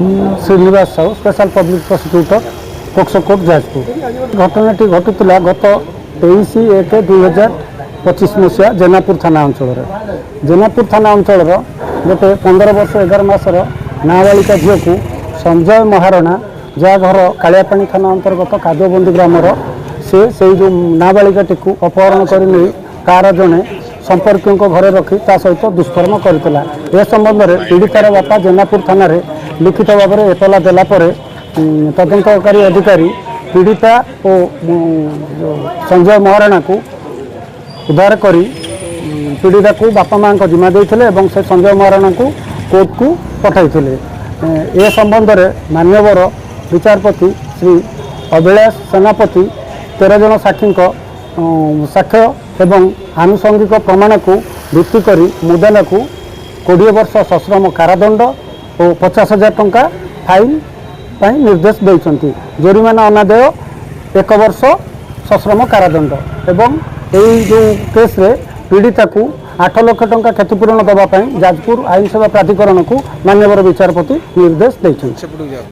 Srinivas Sahu special public prosecutor POCSO court Jajpur. घटनाटी घटुला गत 23/1/2025 मसीहा जेनापुर थाना अंचल। जेनापुर थाना अंचल गोटे 15 वर्ष 11 मासर नाबालिका झील को संजय महारणा जहाँ घर कालियापाणी थाना अंतर्गत कादोबंदी ग्रामर से जो नाबालिकाटी को अपहरण कर तार जड़े संपर्कों घरे रखी सहित दुष्कर्म करता। ए संबंध में पीड़ितार बापा जेनापुर थाना लिखित भाव में एतला देलापर तदंतकारी अधिकारी पीड़िता और संजय महाराणा को उद्धार कर पीड़िता को बापा माँ जिम्मा देते से संजय महाराणा को कोर्ट को पठाई। ए संबंध में मान्यवर विचारपति श्री अभिलाष सेनापति 13 जन साक्षी साक्ष्य एवं आनुषंगिक प्रमाण को भित्ति कर मुदाला को 20 वर्ष सश्रम कारादंड और 50,000 टंका फाइन पर निर्देश देते। जोरिमाना अनादेय 1 वर्ष सश्रम कारादंड एवं यही जो केस रे पीड़िता को 8 लाख टंका क्षतिपूरण देवाई जाजपुर आईन सेवा प्राधिकरण को मान्यवर विचारपति निर्देश देते।